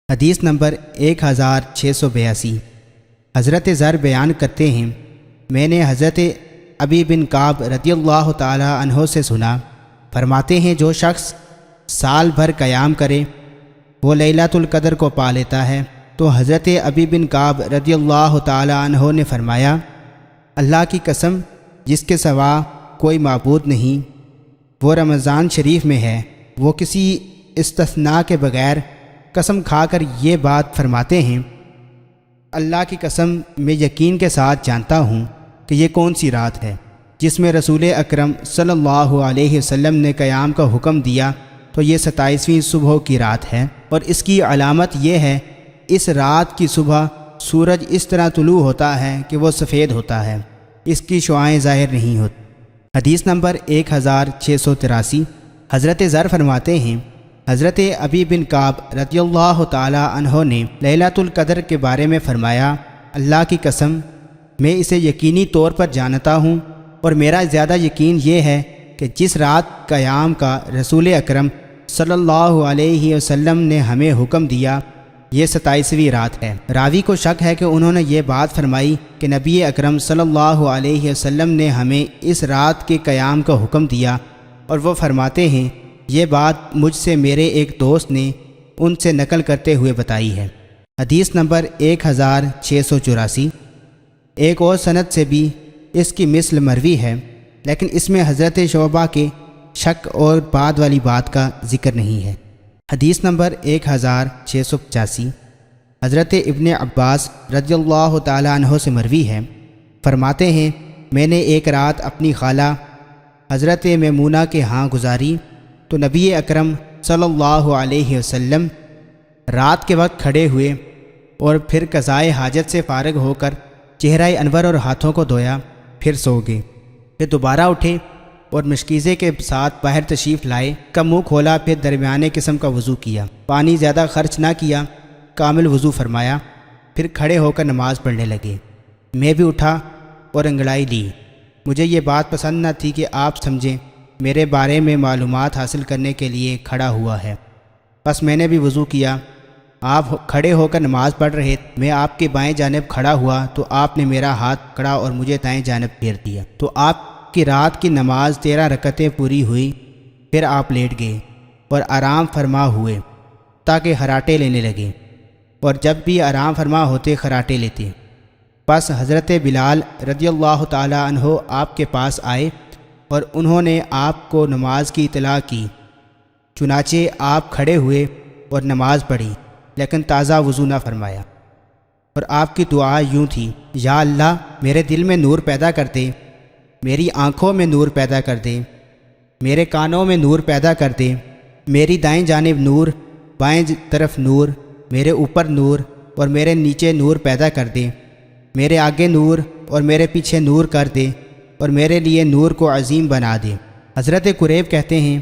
حدیث نمبر 1682۔ حضرت ذر بیان کرتے ہیں، میں نے حضرت ابی بن کعب رضی اللہ تعالی عنہ سے سنا، فرماتے ہیں جو شخص سال بھر قیام کرے وہ لیلۃ القدر کو پا لیتا ہے۔ تو حضرت ابی بن کعب رضی اللہ تعالی عنہ نے فرمایا، اللہ کی قسم جس کے سوا کوئی معبود نہیں، وہ رمضان شریف میں ہے، وہ کسی استثناء کے بغیر قسم کھا کر یہ بات فرماتے ہیں، اللہ کی قسم میں یقین کے ساتھ جانتا ہوں کہ یہ کون سی رات ہے جس میں رسول اکرم صلی اللہ علیہ وسلم نے قیام کا حکم دیا، تو یہ 27ویں صبح کی رات ہے، اور اس کی علامت یہ ہے اس رات کی صبح سورج اس طرح طلوع ہوتا ہے کہ وہ سفید ہوتا ہے، اس کی شعاعیں ظاہر نہیں ہوتی۔ حدیث نمبر 1683۔ حضرت ذر فرماتے ہیں، حضرت ابی بن کعب رضی اللہ تعالی عنہ نے لیلۃ القدر کے بارے میں فرمایا، اللہ کی قسم میں اسے یقینی طور پر جانتا ہوں، اور میرا زیادہ یقین یہ ہے کہ جس رات قیام کا رسول اکرم صلی اللہ علیہ وسلم نے ہمیں حکم دیا یہ 27ویں رات ہے۔ راوی کو شک ہے کہ انہوں نے یہ بات فرمائی کہ نبی اکرم صلی اللہ علیہ وسلم نے ہمیں اس رات کے قیام کا حکم دیا، اور وہ فرماتے ہیں یہ بات مجھ سے میرے ایک دوست نے ان سے نقل کرتے ہوئے بتائی ہے۔ حدیث نمبر 1684۔ ایک اور سند سے بھی اس کی مثل مروی ہے، لیکن اس میں حضرت شعبہ کے شک اور بعد والی بات کا ذکر نہیں ہے۔ حدیث نمبر 1685۔ حضرت ابن عباس رضی اللہ تعالی عنہ سے مروی ہے، فرماتے ہیں میں نے ایک رات اپنی خالہ حضرت میمونہ کے ہاں گزاری، تو نبی اکرم صلی اللہ علیہ وسلم رات کے وقت کھڑے ہوئے اور پھر قضائے حاجت سے فارغ ہو کر چہرہ انور اور ہاتھوں کو دھویا، پھر سو گئے، پھر دوبارہ اٹھے اور مشکیزے کے ساتھ باہر تشریف لائے، کا منہ کھولا، پھر درمیانے قسم کا وضو کیا، پانی زیادہ خرچ نہ کیا، کامل وضو فرمایا، پھر کھڑے ہو کر نماز پڑھنے لگے۔ میں بھی اٹھا اور انگڑائی لی۔ مجھے یہ بات پسند نہ تھی کہ آپ سمجھیں میرے بارے میں معلومات حاصل کرنے کے لیے کھڑا ہوا ہے، بس میں نے بھی وضو کیا۔ آپ کھڑے ہو کر نماز پڑھ رہے، میں آپ کے بائیں جانب کھڑا ہوا تو آپ نے میرا ہاتھ پکڑا اور مجھے دائیں جانب پھیر دیا، تو آپ کی رات کی نماز 13 رکعتیں پوری ہوئی۔ پھر آپ لیٹ گئے اور آرام فرما ہوئے تاکہ خراٹے لینے لگے، اور جب بھی آرام فرما ہوتے خراٹے لیتے۔ بس حضرت بلال رضی اللہ تعالی عنہ آپ کے پاس آئے اور انہوں نے آپ کو نماز کی اطلاع کی، چنانچہ آپ کھڑے ہوئے اور نماز پڑھی، لیکن تازہ وضو نہ فرمایا، اور آپ کی دعا یوں تھی، یا اللہ میرے دل میں نور پیدا کر دے، میری آنکھوں میں نور پیدا کر دے، میرے کانوں میں نور پیدا کر دے، میری دائیں جانب نور، بائیں طرف نور، میرے اوپر نور اور میرے نیچے نور پیدا کر دے، میرے آگے نور اور میرے پیچھے نور کر دے، اور میرے لیے نور کو عظیم بنا دے۔ حضرت قریب کہتے ہیں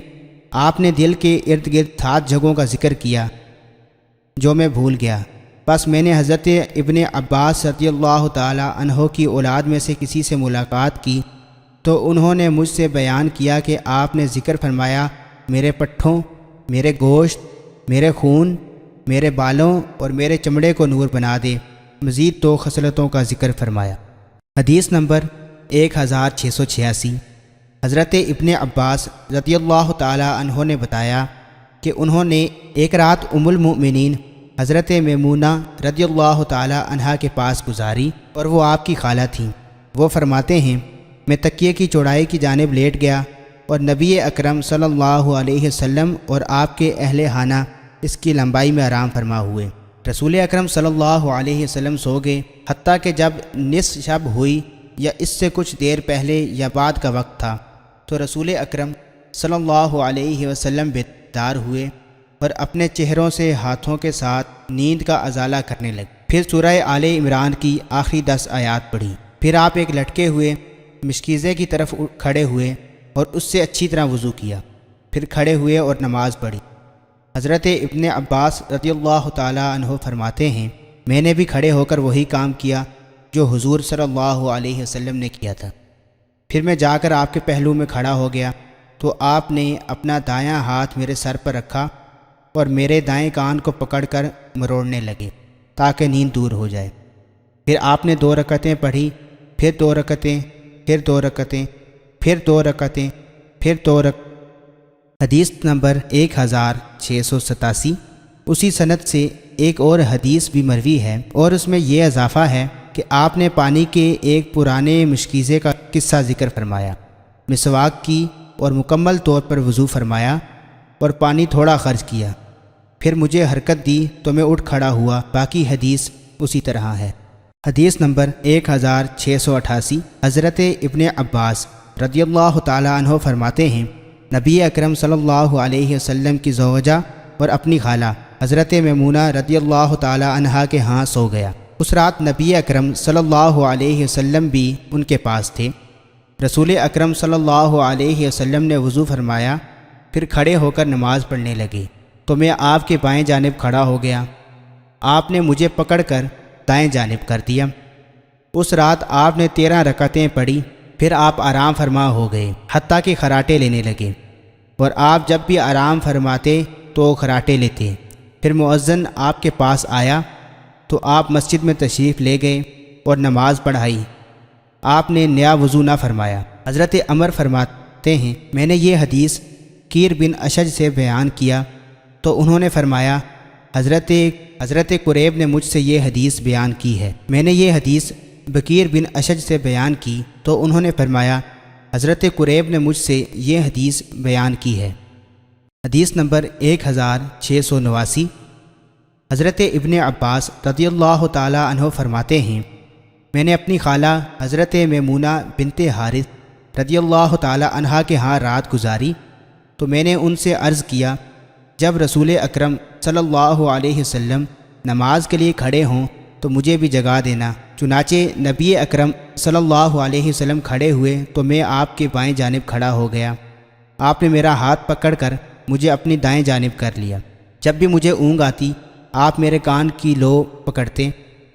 آپ نے دل کے ارد گرد 7 جگہوں کا ذکر کیا جو میں بھول گیا، بس میں نے حضرت ابن عباس رضی اللہ تعالی عنہ کی اولاد میں سے کسی سے ملاقات کی، تو انہوں نے مجھ سے بیان کیا کہ آپ نے ذکر فرمایا میرے پٹھوں، میرے گوشت، میرے خون، میرے بالوں اور میرے چمڑے کو نور بنا دے، مزید 2 خصلتوں کا ذکر فرمایا۔ حدیث نمبر 1686۔ حضرت ابن عباس رضی اللہ تعالی عنہ نے بتایا کہ انہوں نے ایک رات ام المؤمنین حضرت میمونہ رضی اللہ تعالی عنہا کے پاس گزاری، اور وہ آپ کی خالہ تھیں۔ وہ فرماتے ہیں میں تکیے کی چوڑائی کی جانب لیٹ گیا، اور نبی اکرم صلی اللہ علیہ وسلم اور آپ کے اہل خانہ اس کی لمبائی میں آرام فرما ہوئے۔ رسول اکرم صلی اللہ علیہ وسلم سو گئے، حتیٰ کہ جب نصف شب ہوئی یا اس سے کچھ دیر پہلے یا بعد کا وقت تھا، تو رسول اکرم صلی اللہ علیہ وسلم بیدار ہوئے اور اپنے چہروں سے ہاتھوں کے ساتھ نیند کا ازالہ کرنے لگے۔ پھر سورہ آل عمران کی آخری 10 آیات پڑھی، پھر آپ ایک لٹکے ہوئے مشکیزے کی طرف کھڑے ہوئے اور اس سے اچھی طرح وضو کیا، پھر کھڑے ہوئے اور نماز پڑھی۔ حضرت ابن عباس رضی اللہ تعالی عنہ فرماتے ہیں میں نے بھی کھڑے ہو کر وہی کام کیا جو حضور صلی اللہ علیہ وسلم نے کیا تھا۔ پھر میں جا کر آپ کے پہلو میں کھڑا ہو گیا، تو آپ نے اپنا دایاں ہاتھ میرے سر پر رکھا اور میرے دائیں کان کو پکڑ کر مروڑنے لگے تاکہ نیند دور ہو جائے۔ پھر آپ نے 2 رکعتیں پڑھی، پھر 2 رکعتیں، پھر 2 رکعتیں، پھر 2 رکعتیں، پھر 2 رکعتیں۔ حدیث نمبر 1687۔ اسی سند سے ایک اور حدیث بھی مروی ہے اور اس میں یہ اضافہ ہے کہ آپ نے پانی کے ایک پرانے مشکیزے کا قصہ ذکر فرمایا، مسواک کی اور مکمل طور پر وضو فرمایا اور پانی تھوڑا خرچ کیا، پھر مجھے حرکت دی تو میں اٹھ کھڑا ہوا۔ باقی حدیث اسی طرح ہے۔ حدیث نمبر 1688۔ حضرت ابن عباس رضی اللہ تعالی عنہ فرماتے ہیں، نبی اکرم صلی اللہ علیہ وسلم کی زوجہ اور اپنی خالہ حضرت میمونہ رضی اللہ تعالی عنہا کے ہاں سو گیا۔ اس رات نبی اکرم صلی اللہ علیہ وسلم بھی ان کے پاس تھے۔ رسول اکرم صلی اللہ علیہ وسلم نے وضو فرمایا، پھر کھڑے ہو کر نماز پڑھنے لگے تو میں آپ کے بائیں جانب کھڑا ہو گیا۔ آپ نے مجھے پکڑ کر دائیں جانب کر دیا۔ اس رات آپ نے 13 رکعتیں پڑھی، پھر آپ آرام فرما ہو گئے حتیٰ کہ خراٹے لینے لگے، اور آپ جب بھی آرام فرماتے تو خراٹے لیتے۔ پھر مؤذن آپ کے پاس آیا تو آپ مسجد میں تشریف لے گئے اور نماز پڑھائی۔ آپ نے نیا وضو نہ فرمایا۔ حضرت عمر فرماتے ہیں، میں نے یہ حدیث کیر بن اشج سے بیان کیا تو انہوں نے فرمایا، حضرت قریب نے مجھ سے یہ حدیث بیان کی ہے۔ میں نے یہ حدیث بکیر بن اشج سے بیان کی تو انہوں نے فرمایا، حضرت قریب نے مجھ سے یہ حدیث بیان کی ہے۔ حدیث نمبر 1689۔ حضرت ابن عباس رضی اللہ تعالی عنہ فرماتے ہیں، میں نے اپنی خالہ حضرت میمونہ بنت حارث رضی اللہ تعالی عنہا کے ہاں رات گزاری تو میں نے ان سے عرض کیا، جب رسول اکرم صلی اللہ علیہ وسلم نماز کے لیے کھڑے ہوں تو مجھے بھی جگا دینا۔ چنانچہ نبی اکرم صلی اللہ علیہ وسلم کھڑے ہوئے تو میں آپ کے بائیں جانب کھڑا ہو گیا۔ آپ نے میرا ہاتھ پکڑ کر مجھے اپنی دائیں جانب کر لیا۔ جب بھی مجھے اونگ آتی آپ میرے کان کی لو پکڑتے۔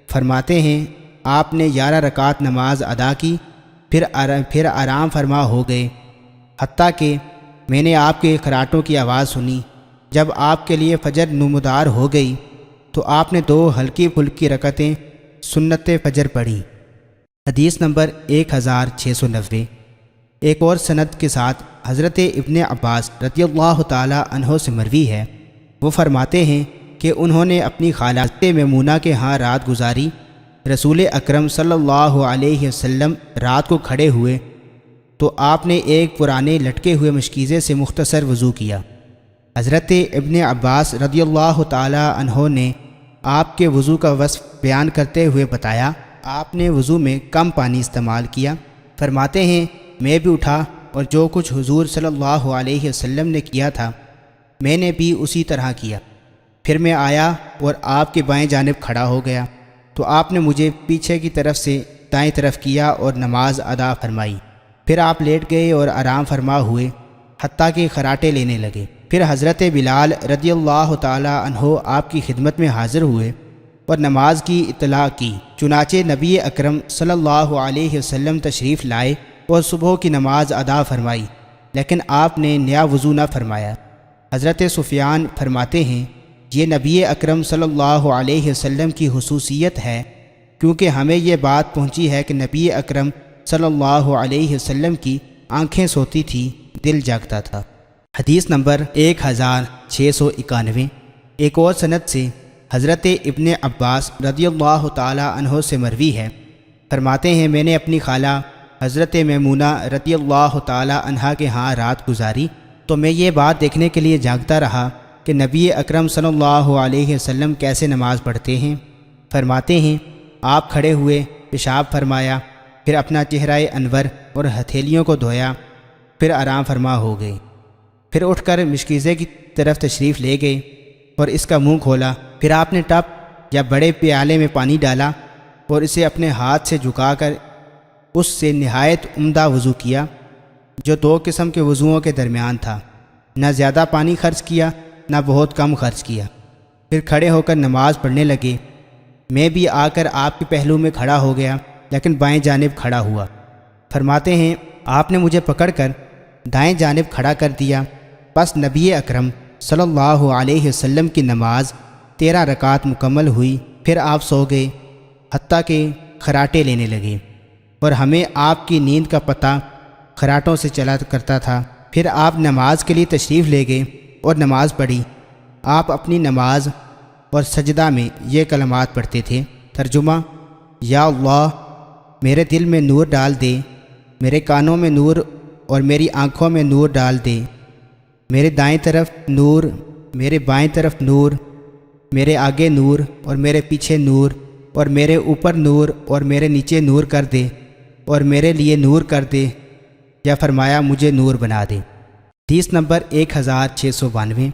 فرماتے ہیں، آپ نے 11 رکعت نماز ادا کی، پھر آرام فرما ہو گئے حتیٰ کہ میں نے آپ کے خراٹوں کی آواز سنی۔ جب آپ کے لیے فجر نمودار ہو گئی تو آپ نے 2 ہلکی پھلکی رکعتیں سنت فجر پڑھی۔ حدیث نمبر 1690۔ ایک اور سند کے ساتھ حضرت ابن عباس رضی اللہ تعالی عنہ سے مروی ہے، وہ فرماتے ہیں کہ انہوں نے اپنی خالہ حضرت میمونہ کے ہاں رات گزاری۔ رسول اکرم صلی اللہ علیہ وسلم رات کو کھڑے ہوئے تو آپ نے ایک پرانے لٹکے ہوئے مشکیزے سے مختصر وضو کیا۔ حضرت ابن عباس رضی اللہ تعالی عنہ نے آپ کے وضو کا وصف بیان کرتے ہوئے بتایا، آپ نے وضو میں کم پانی استعمال کیا۔ فرماتے ہیں، میں بھی اٹھا اور جو کچھ حضور صلی اللہ علیہ وسلم نے کیا تھا میں نے بھی اسی طرح کیا۔ پھر میں آیا اور آپ کے بائیں جانب کھڑا ہو گیا تو آپ نے مجھے پیچھے کی طرف سے دائیں طرف کیا اور نماز ادا فرمائی۔ پھر آپ لیٹ گئے اور آرام فرما ہوئے حتیٰ کہ خراٹے لینے لگے۔ پھر حضرت بلال رضی اللہ تعالی عنہ آپ کی خدمت میں حاضر ہوئے اور نماز کی اطلاع کی۔ چنانچہ نبی اکرم صلی اللہ علیہ وسلم تشریف لائے اور صبح کی نماز ادا فرمائی، لیکن آپ نے نیا وضو نہ فرمایا۔ حضرت سفیان فرماتے ہیں، یہ نبی اکرم صلی اللہ علیہ وسلم کی خصوصیت ہے، کیونکہ ہمیں یہ بات پہنچی ہے کہ نبی اکرم صلی اللہ علیہ وسلم کی آنکھیں سوتی تھی، دل جاگتا تھا۔ حدیث نمبر 1691۔ ایک اور سند سے حضرت ابن عباس رضی اللہ تعالی عنہ سے مروی ہے، فرماتے ہیں، میں نے اپنی خالہ حضرت میمونہ رضی اللہ تعالی عنہا کے ہاں رات گزاری تو میں یہ بات دیکھنے کے لیے جاگتا رہا کہ نبی اکرم صلی اللہ علیہ وسلم کیسے نماز پڑھتے ہیں۔ فرماتے ہیں، آپ کھڑے ہوئے، پیشاب فرمایا، پھر اپنا چہرہ انور اور ہتھیلیوں کو دھویا، پھر آرام فرما ہو گئے۔ پھر اٹھ کر مشکیزے کی طرف تشریف لے گئے اور اس کا منہ کھولا۔ پھر آپ نے ٹپ یا بڑے پیالے میں پانی ڈالا اور اسے اپنے ہاتھ سے جھکا کر اس سے نہایت عمدہ وضو کیا، جو 2 قسم کے وضوؤں کے درمیان تھا۔ نہ زیادہ پانی خرچ کیا نہ بہت کم خرچ کیا۔ پھر کھڑے ہو کر نماز پڑھنے لگے۔ میں بھی آ کر آپ کے پہلو میں کھڑا ہو گیا، لیکن بائیں جانب کھڑا ہوا۔ فرماتے ہیں، آپ نے مجھے پکڑ کر دائیں جانب کھڑا کر دیا، پس نبی اکرم صلی اللہ علیہ وسلم کی نماز 13 رکعت مکمل ہوئی، پھر آپ سو گئے حتیٰ کہ خراٹے لینے لگے، اور ہمیں آپ کی نیند کا پتہ خراٹوں سے چلا کرتا تھا۔ پھر آپ نماز کے لیے تشریف لے گئے اور نماز پڑھی۔ آپ اپنی نماز اور سجدہ میں یہ کلمات پڑھتے تھے۔ ترجمہ: یا اللہ، میرے دل میں نور ڈال دے، میرے کانوں میں نور اور میری آنکھوں میں نور ڈال دے، میرے دائیں طرف نور، میرے بائیں طرف نور، میرے آگے نور اور میرے پیچھے نور، اور میرے اوپر نور اور میرے نیچے نور کر دے، اور میرے لیے نور کر دے، یا فرمایا مجھے نور بنا دے۔ حدیث نمبر 1692۔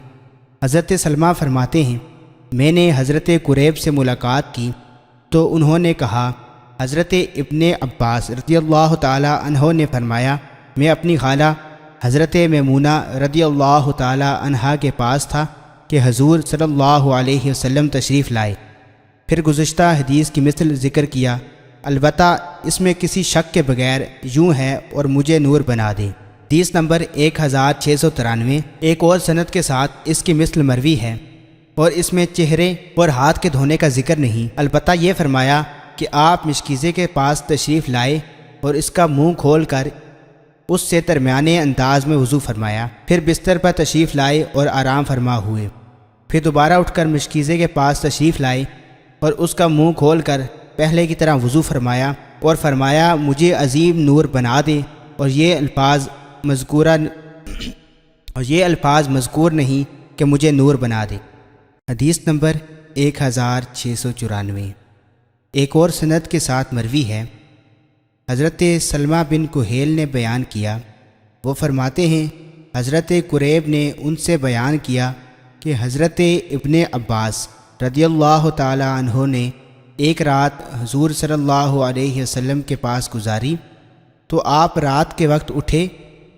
حضرت سلمہ فرماتے ہیں میں نے حضرت قریب سے ملاقات کی تو انہوں نے کہا حضرت ابن عباس رضی اللہ تعالی عنہ نے فرمایا میں اپنی خالہ حضرت میمونہ رضی اللہ تعالی عنہا کے پاس تھا کہ حضور صلی اللہ علیہ وسلم تشریف لائے۔ پھر گزشتہ حدیث کی مثل ذکر کیا، البتہ اس میں کسی شک کے بغیر یوں ہے اور مجھے نور بنا دے۔ حدیث نمبر 1693۔ ایک اور سند کے ساتھ اس کی مثل مروی ہے، اور اس میں چہرے اور ہاتھ کے دھونے کا ذکر نہیں، البتہ یہ فرمایا کہ آپ مشکیزے کے پاس تشریف لائے اور اس کا منہ کھول کر اس سے درمیانے انداز میں وضو فرمایا، پھر بستر پر تشریف لائے اور آرام فرما ہوئے، پھر دوبارہ اٹھ کر مشکیزے کے پاس تشریف لائے اور اس کا منہ کھول کر پہلے کی طرح وضو فرمایا اور فرمایا مجھے عظیم نور بنا دے، اور یہ الفاظ مذکور نہیں کہ مجھے نور بنا دے۔ حدیث نمبر 1694۔ ایک اور سند کے ساتھ مروی ہے، حضرت سلمہ بن کہیل نے بیان کیا، وہ فرماتے ہیں حضرت قریب نے ان سے بیان کیا کہ حضرت ابن عباس رضی اللہ تعالی عنہ نے ایک رات حضور صلی اللہ علیہ وسلم کے پاس گزاری تو آپ رات کے وقت اٹھے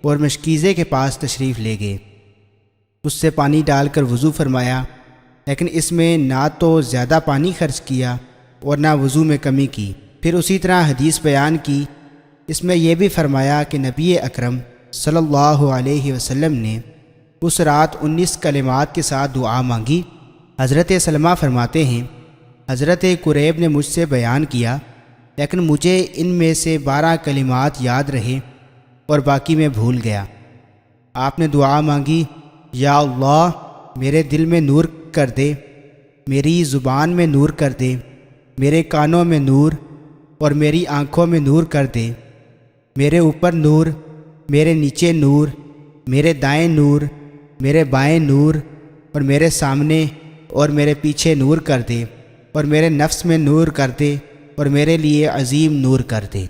اور مشکیزے کے پاس تشریف لے گئے، اس سے پانی ڈال کر وضو فرمایا، لیکن اس میں نہ تو زیادہ پانی خرچ کیا اور نہ وضو میں کمی کی۔ پھر اسی طرح حدیث بیان کی، اس میں یہ بھی فرمایا کہ نبی اکرم صلی اللہ علیہ وسلم نے اس رات 19 کلمات کے ساتھ دعا مانگی۔ حضرت سلمہ فرماتے ہیں حضرت قریب نے مجھ سے بیان کیا، لیکن مجھے ان میں سے 12 کلمات یاد رہے اور باقی میں بھول گیا۔ آپ نے دعا مانگی، یا اللہ میرے دل میں نور کر دے، میری زبان میں نور کر دے، میرے کانوں میں نور اور میری آنکھوں میں نور کر دے، میرے اوپر نور، میرے نیچے نور، میرے دائیں نور، میرے بائیں نور، اور میرے سامنے اور میرے پیچھے نور کر دے، اور میرے نفس میں نور کر دے، اور میرے لیے عظیم نور کر دے۔